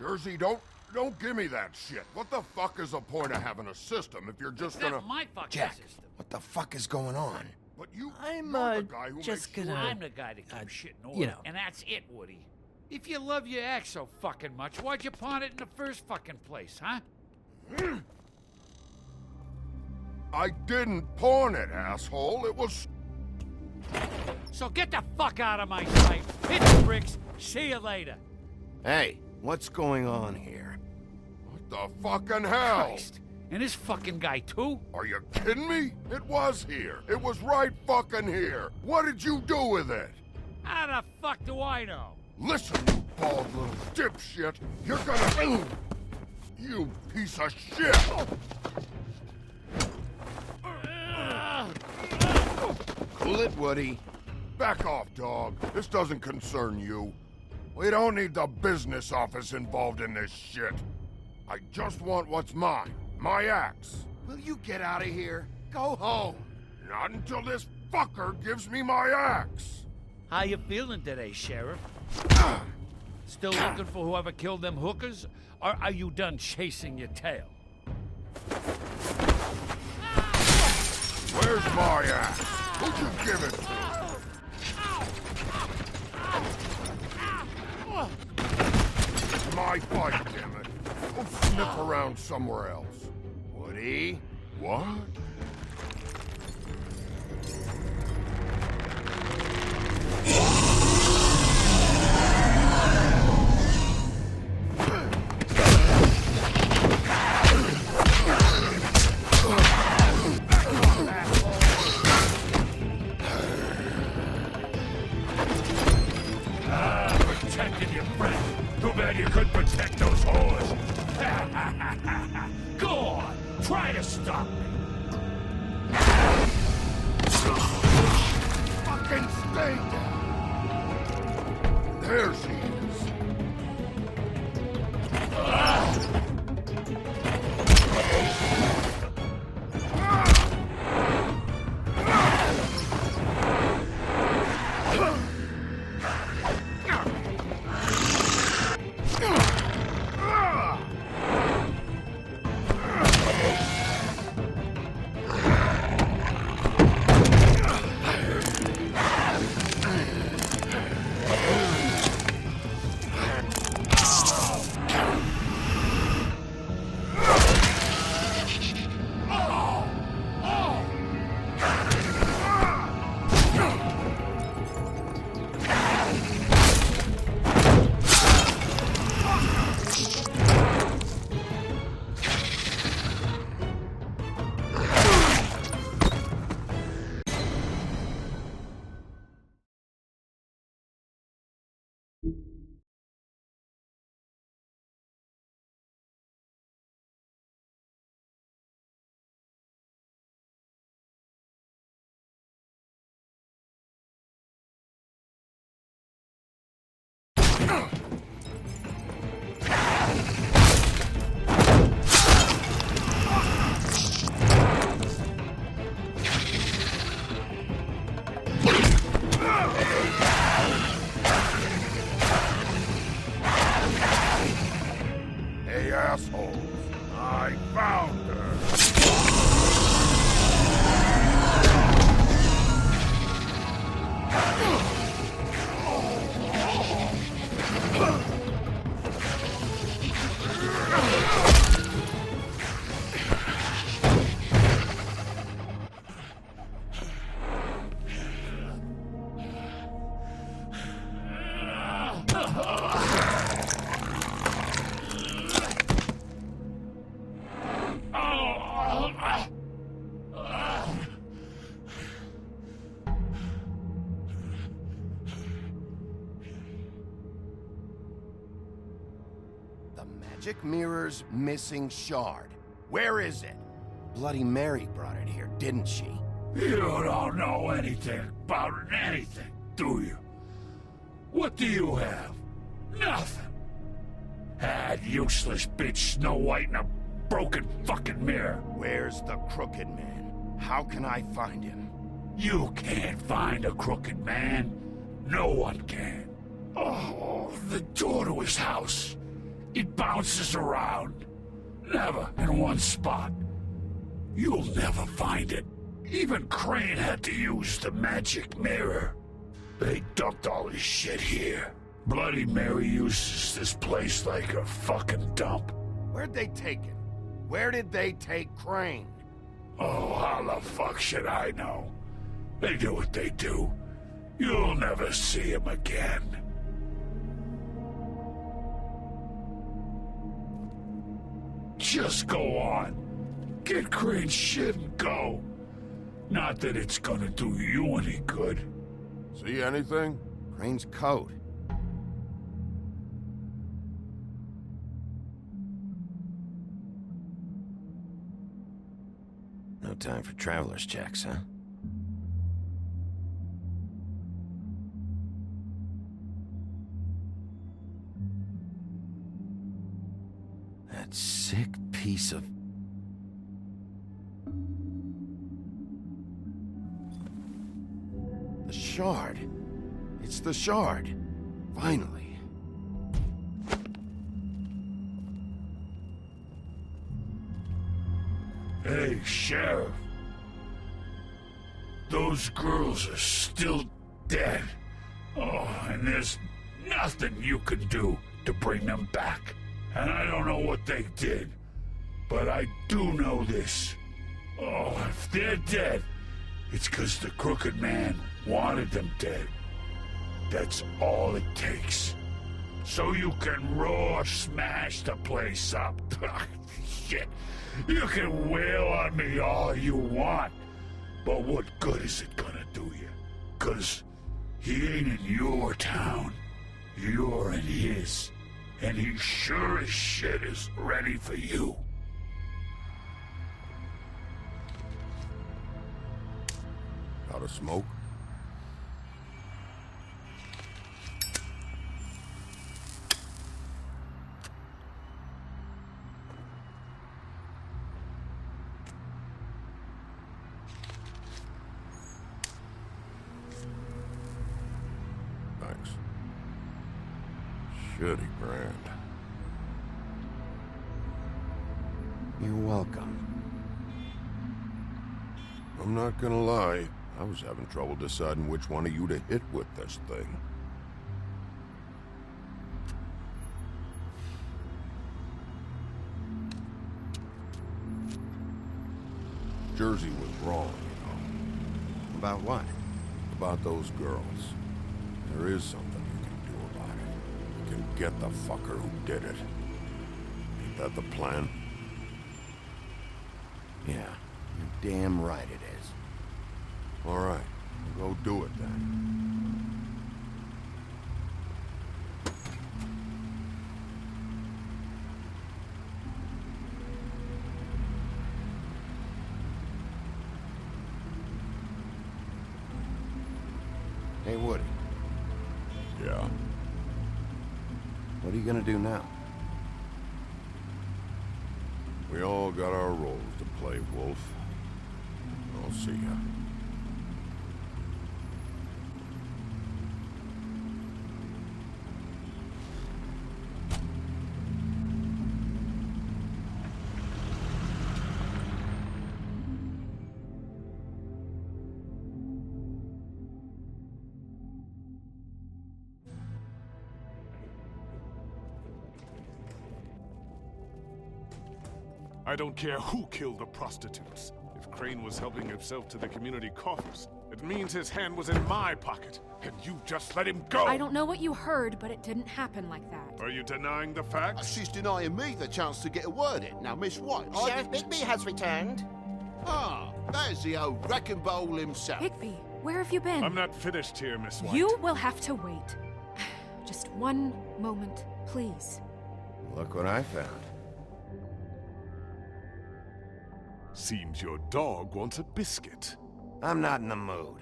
Jersey, don't give me that shit. What the fuck is the point of having a system if you're just That's gonna... my fucking Jack, system. what the fuck is going on? But you, I'm, you're the guy who just makes gonna- sure... I'm the guy that keeps shit in order. you know. And that's it, Woody. If you love your ex so fucking much, why'd you pawn it in the first fucking place, huh? I didn't pawn it, asshole. It was... So get the fuck out of my sight. Hit the bricks. See you later. Hey, what's going on here? What the fucking hell? Christ. And this fucking guy, too? Are you kidding me? It was here. It was right fucking here. What did you do with it? How the fuck do I know? Listen, you bald little dipshit. You're gonna... You piece of shit! Cool it, Woody. Back off, dog. This doesn't concern you. We don't need the business office involved in this shit. I just want what's mine. My axe. Will you get out of here? Go home. Not until this fucker gives me my axe. How you feeling today, Sheriff? Still looking for whoever killed them hookers? Or are you done chasing your tail? Where's my axe? Who'd you give it to? It's my fight, damn it. Go sniff around somewhere else. Woody? What? Protected your friend. Too bad you couldn't protect those whores. Go on, try to stop me. Fucking stay down. There she is. Hey, assholes. I found her. The magic mirror's missing shard. Where is it? Bloody Mary brought it here, didn't she? You don't know anything about anything, do you? What do you have? Nothing. That useless bitch Snow White in a broken fucking mirror. Where's the crooked man? How can I find him? You can't find a crooked man. No one can. Oh, the door to his house. It bounces around. Never in one spot. You'll never find it. Even Crane had to use the magic mirror. They dumped all his shit here. Bloody Mary uses this place like a fucking dump. Where'd they take him? Where did they take Crane? Oh, how the fuck should I know? They do what they do. You'll never see him again. Just go on. Get Crane's shit and go. Not that it's gonna do you any good. See anything? Crane's coat. No time for traveler's checks, huh? That sick piece of... The shard. It's the shard. Finally. Hey, Sheriff. Those girls are still dead. Oh, and there's nothing you can do to bring them back. And I don't know what they did, but I do know this. Oh, if they're dead, it's 'cause the crooked man wanted them dead. That's all it takes. So you can roar, smash the place up. Shit. You can wail on me all you want, but what good is it gonna do you? 'Cause he ain't in your town. You're in his. And he sure as shit is ready for you. Got a smoke? Thanks. Shitty brand. You're welcome. I'm not gonna lie, I was having trouble deciding which one of you to hit with this thing. Jersey was wrong, you know. About what? About those girls. There is something you can do about it. You can get the fucker who did it. Ain't that the plan? Yeah, you're damn right it is. All right, we'll go do it then. Hey, Woody, Yeah. what are you gonna do now? We all got our roles to play, Wolf. I'll see ya. I don't care who killed the prostitutes. If Crane was helping himself to the community coffers, it means his hand was in my pocket, and you just let him go! I don't know what you heard, but it didn't happen like that. Are you denying the facts? She's denying me the chance to get a word in. Now, Miss White, Sheriff Bigby has returned. Ah, there's the old wrecking bowl himself. Bigby, where have you been? I'm not finished here, Miss White. You will have to wait. Just one moment, please. Look what I found. Seems your dog wants a biscuit. I'm not in the mood.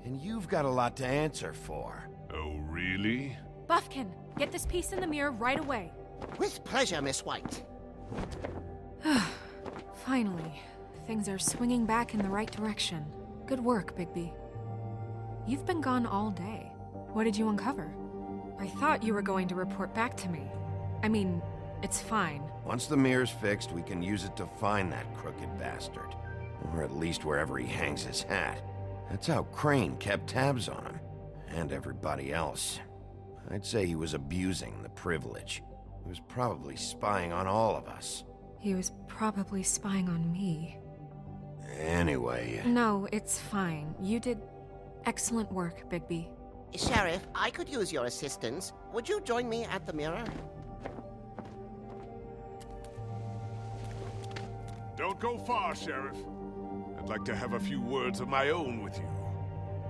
And you've got a lot to answer for. Oh, really? Buffkin, get this piece in the mirror right away. With pleasure, Miss White. Finally, things are swinging back in the right direction. Good work, Bigby. You've been gone all day. What did you uncover? I thought you were going to report back to me. I mean, It's fine. Once the mirror's fixed, we can use it to find that crooked bastard. Or at least wherever he hangs his hat. That's how Crane kept tabs on him. And everybody else. I'd say he was abusing the privilege. He was probably spying on all of us. He was probably spying on me. Anyway... No, it's fine. You did excellent work, Bigby. Sheriff, I could use your assistance. Would you join me at the mirror? Don't go far, Sheriff. I'd like to have a few words of my own with you.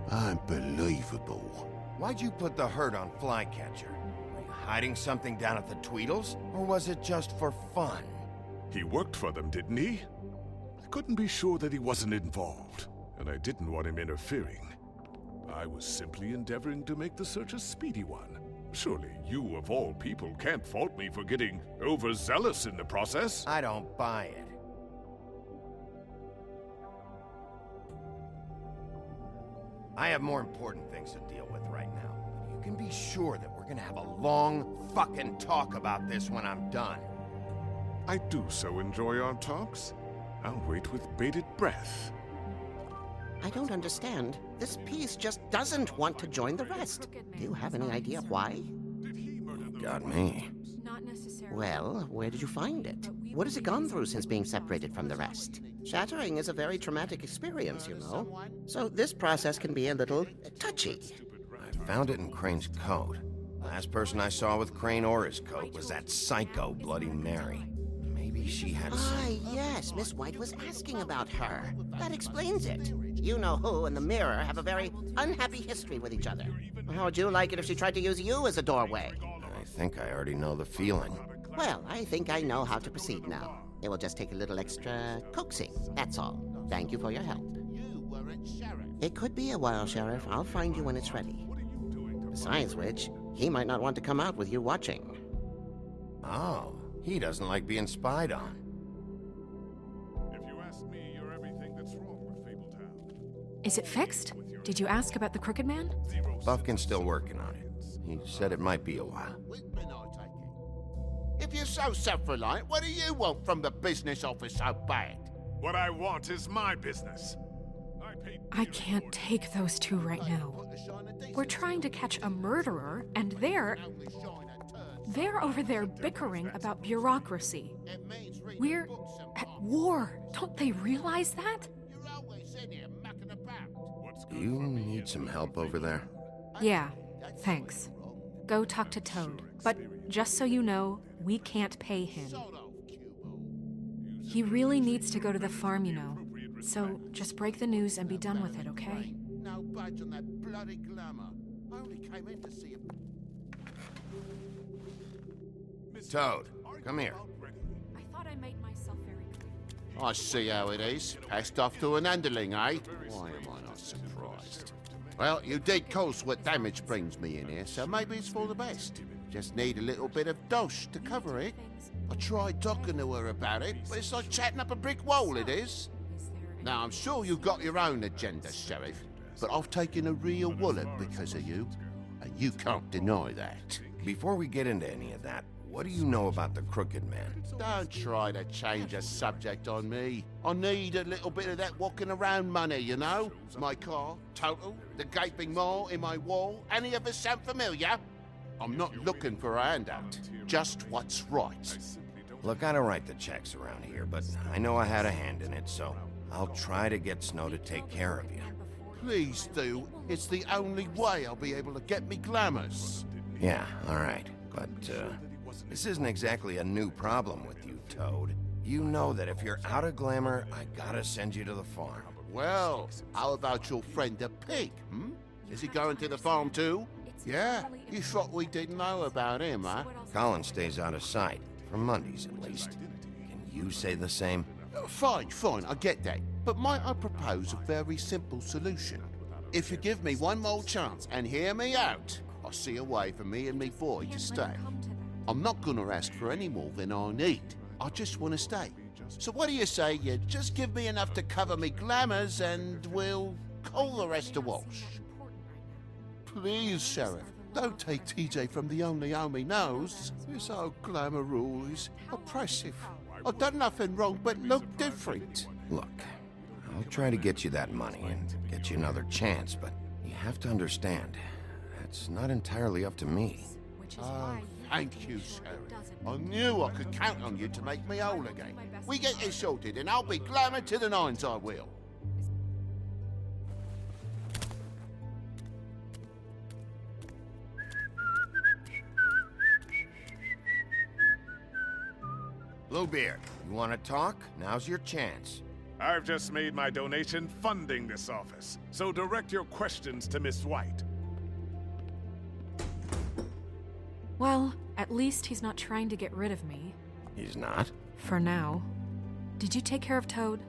Unbelievable. Why'd you put the hurt on Flycatcher? Were you hiding something down at the Tweedles? Or was it just for fun? He worked for them, didn't he? I couldn't be sure that he wasn't involved, and I didn't want him interfering. I was simply endeavoring to make the search a speedy one. Surely you, of all people, can't fault me for getting overzealous in the process. I don't buy it. I have more important things to deal with right now. But you can be sure that we're gonna have a long fucking talk about this when I'm done. I do so enjoy our talks. I'll wait with bated breath. I don't understand. This piece just doesn't want to join the rest. Do you have any idea why? Got me. Not necessarily. Well, where did you find it? What has it gone through since being separated from the rest? Shattering is a very traumatic experience, you know. So this process can be a little touchy. I found it in Crane's coat. Last person I saw with Crane or his coat was that psycho Bloody Mary. Maybe she had Ah, yes, Miss White was asking about her. That explains it. You know who and the mirror have a very unhappy history with each other. How would you like it if she tried to use you as a doorway? I think I already know the feeling. Well, I think I know how to proceed now. It will just take a little extra coaxing, that's all. Thank you for your help. It could be a while, Sheriff. I'll find you when it's ready. Besides which, he might not want to come out with you watching. Oh, he doesn't like being spied on. If you ask me, you're everything that's wrong with Fabletown. Is it fixed? Did you ask about the Crooked Man? Buffkin's still working on it. He said it might be a while. If you're so self-reliant, what do you want from the business office so bad? What I want is my business. I can't take those two right now. We're trying to catch a murderer, and they're over there bickering about bureaucracy. We're at war. Don't they realize that? Do you need some help over there? Yeah, thanks. Go talk to Toad. But just so you know, we can't pay him. He really needs to go to the farm, you know. So just break the news and be done with it, okay? No budge on that bloody glamour. I only came in to see him. Toad, come here. I thought I made myself very clear. I see how it is. Passed off to an underling, eh? Why am I not surprised? Well, you did cause what damage brings me in here, so maybe it's for the best. Just need a little bit of dosh to cover it. I tried talking to her about it, but it's like chatting up a brick wall, it is. Now, I'm sure you've got your own agenda, Sheriff, but I've taken a real wallop because of you, and you can't deny that. Before we get into any of that, what do you know about the Crooked Man? Don't try to change a subject on me. I need a little bit of that walking around money, you know? My car, total, the gaping maw in my wall. Any of us sound familiar? I'm not looking for a handout, just what's right. Look, I don't write the checks around here, but I know I had a hand in it, so I'll try to get Snow to take care of you. Please do. It's the only way I'll be able to get me glamours. Yeah, all right. But, this isn't exactly a new problem with you, Toad. You know that if you're out of glamour, I gotta send you to the farm. Well, how about your friend the pig, hmm? Is he going to the farm too? Yeah? You thought we didn't know about him, huh? Colin stays out of sight, for mundies at least. Can you say the same? Fine, I get that. But might I propose a very simple solution? If you give me one more chance and hear me out, I'll see a way for me and me boy to stay. I'm not gonna ask for any more than I need. I just want to stay. So what do you say you just give me enough to cover me glamours and we'll call the rest a wash? Please, Sheriff. Don't take TJ from the only home he knows. This old glamour rule is oppressive. I've done nothing wrong but look different. Look, I'll try to get you that money and get you another chance, but you have to understand, that's not entirely up to me. Oh, thank you, Sheriff. I knew I could count on you to make me whole again. We get this sorted and I'll be glamour to the nines, I will. Bluebeard, you want to talk? Now's your chance. I've just made my donation funding this office, so direct your questions to Miss White. Well, at least he's not trying to get rid of me. He's not? For now. Did you take care of Toad?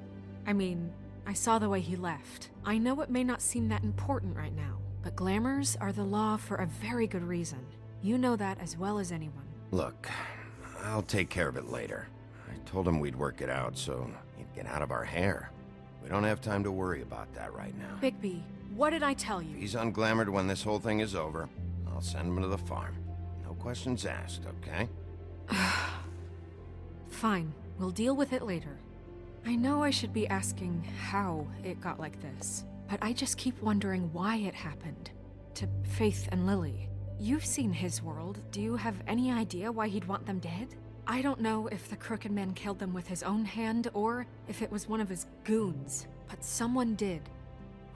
I mean, I saw the way he left. I know it may not seem that important right now, but glamours are the law for a very good reason. You know that as well as anyone. Look, I'll take care of it later. I told him we'd work it out so he'd get out of our hair. We don't have time to worry about that right now. Bigby, what did I tell you? If he's unglamored when this whole thing is over, I'll send him to the farm. No questions asked, okay? Fine, we'll deal with it later. I know I should be asking how it got like this, but I just keep wondering why it happened. To Faith and Lily. You've seen his world. Do you have any idea why he'd want them dead? I don't know if the Crooked Man killed them with his own hand or if it was one of his goons, but someone did.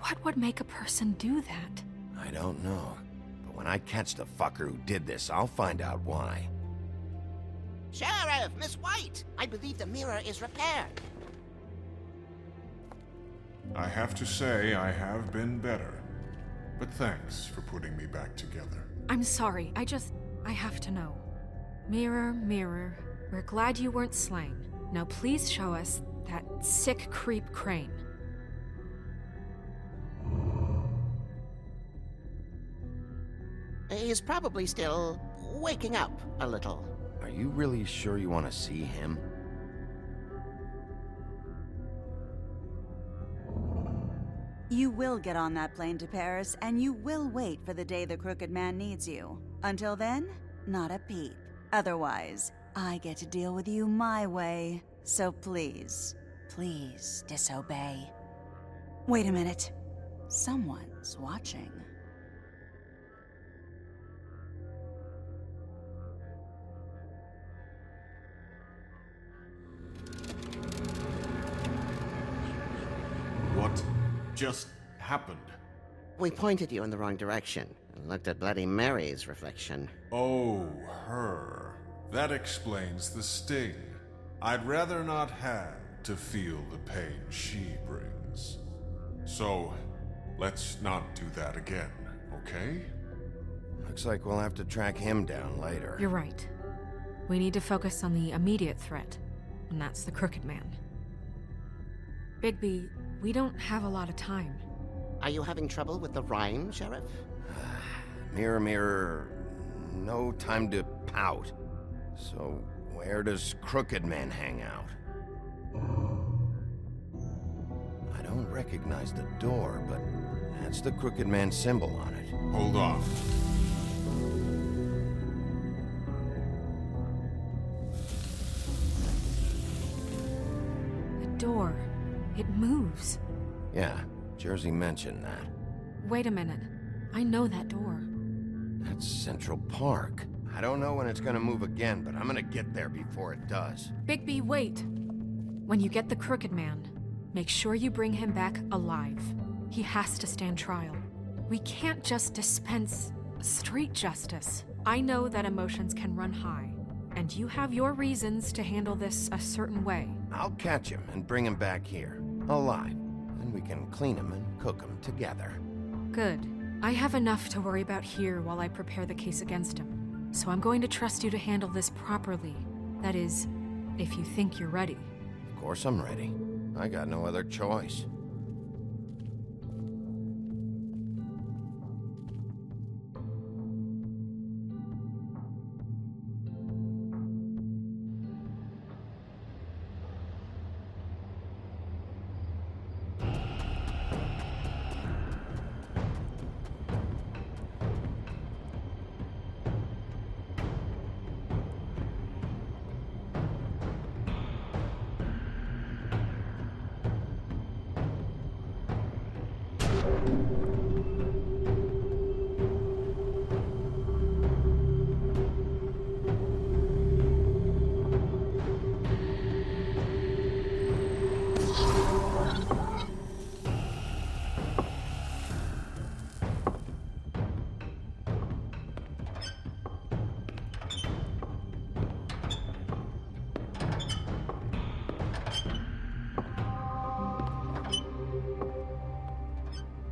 What would make a person do that? I don't know. But when I catch the fucker who did this, I'll find out why. Sheriff, Miss White! I believe the mirror is repaired. I have to say I have been better. But thanks for putting me back together. I'm sorry, I have to know. Mirror, mirror, we're glad you weren't slain. Now please show us that sick creep Crane. He's probably still waking up a little. Are you really sure you want to see him? You will get on that plane to Paris, and you will wait for the day the Crooked Man needs you. Until then, not a peep. Otherwise, I get to deal with you my way. So please, please disobey. Wait a minute. Someone's watching. What just happened? We pointed you in the wrong direction and looked at Bloody Mary's reflection. Oh, her. That explains the sting. I'd rather not have to feel the pain she brings. So, let's not do that again, okay? Looks like we'll have to track him down later. You're right. We need to focus on the immediate threat, and that's the Crooked Man. Bigby, we don't have a lot of time. Are you having trouble with the rhyme, Sheriff? Mirror, mirror, no time to pout. So, where does Crooked Man hang out? I don't recognize the door, but that's the Crooked Man symbol on it. Hold on. The door. It moves. Yeah, Jersey mentioned that. Wait a minute. I know that door. That's Central Park. I don't know when it's gonna move again, but I'm gonna get there before it does. Bigby, wait! When you get the Crooked Man, make sure you bring him back alive. He has to stand trial. We can't just dispense street justice. I know that emotions can run high, and you have your reasons to handle this a certain way. I'll catch him and bring him back here, alive. Then we can clean him and cook him together. Good. I have enough to worry about here while I prepare the case against him. So I'm going to trust you to handle this properly. That is, if you think you're ready. Of course I'm ready. I got no other choice.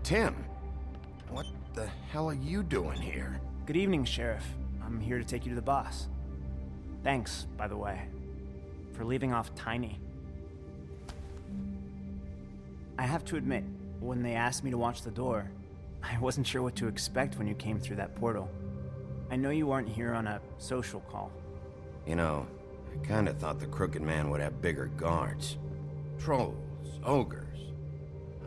Tim. What the hell are you doing here? Good evening, Sheriff. I'm here to take you to the boss. Thanks, by the way, for leaving off Tiny. I have to admit, when they asked me to watch the door, I wasn't sure what to expect when you came through that portal. I know you aren't here on a social call. You know, I kinda thought the Crooked Man would have bigger guards. Trolls, ogres.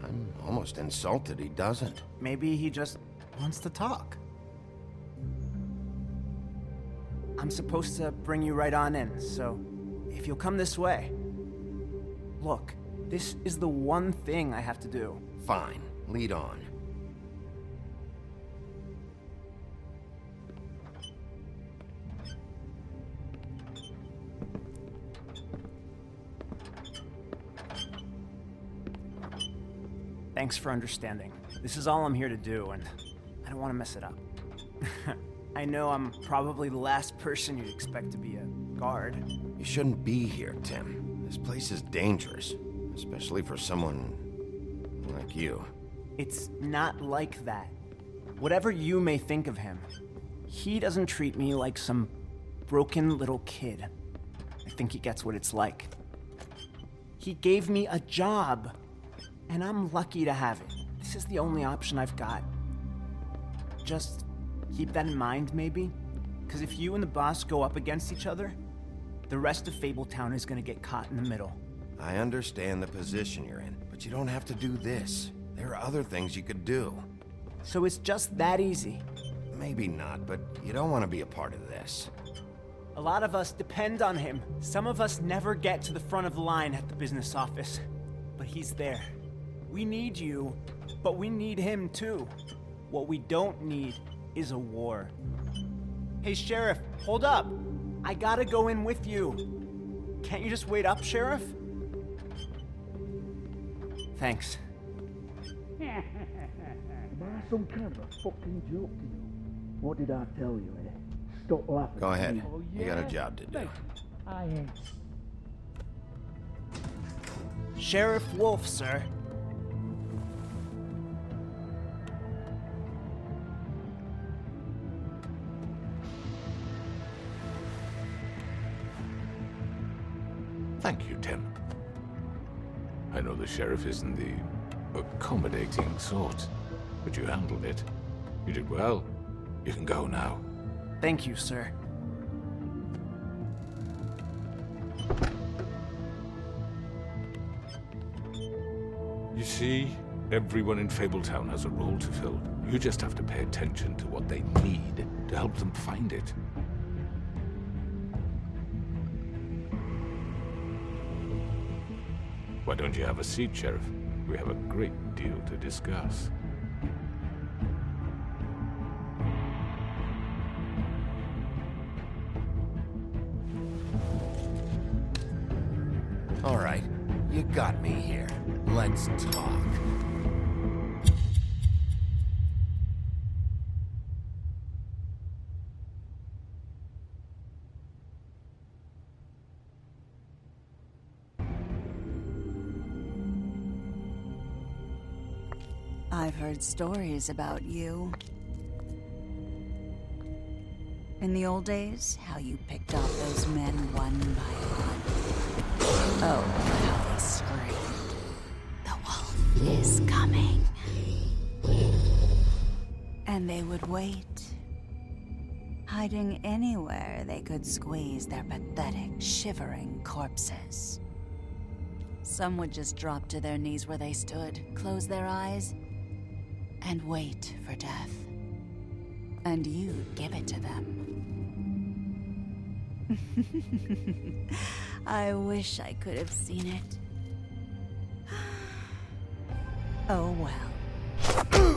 I'm almost insulted he doesn't. Maybe he just wants to talk. I'm supposed to bring you right on in, so if you'll come this way. Look, this is the one thing I have to do. Fine, lead on. Thanks for understanding. This is all I'm here to do, and I don't want to mess it up. I know I'm probably the last person you'd expect to be a guard. You shouldn't be here, Tim. This place is dangerous, especially for someone like you. It's not like that. Whatever you may think of him, he doesn't treat me like some broken little kid. I think he gets what it's like. He gave me a job, and I'm lucky to have it. This is the only option I've got. Just keep that in mind, maybe? Because if you and the boss go up against each other, the rest of Fabletown is gonna get caught in the middle. I understand the position you're in, but you don't have to do this. There are other things you could do. So it's just that easy. Maybe not, but you don't want to be a part of this. A lot of us depend on him. Some of us never get to the front of the line at the business office. But he's there. We need you, but we need him too. What we don't need is a war. Hey, Sheriff, hold up. I gotta go in with you. Can't you just wait up, Sheriff? Thanks. Am I some kind of a fucking joke to you? What did I tell you, eh? Stop laughing. Go ahead. Oh, You got a job to do. I ain't. Sheriff Wolf, sir. Thank you, Tim. I know the sheriff isn't the accommodating sort, but you handled it. You did well. You can go now. Thank you, sir. You see, everyone in Fabletown has a role to fill. You just have to pay attention to what they need to help them find it. Why don't you have a seat, Sheriff? We have a great deal to discuss. All right, you got me here. Let's talk. I've heard stories about you. In the old days, how you picked off those men one by one. Oh, how they screamed. The wolf is coming. And they would wait, hiding anywhere they could squeeze their pathetic, shivering corpses. Some would just drop to their knees where they stood, close their eyes, and wait for death. And you'd give it to them. I wish I could have seen it. Oh well.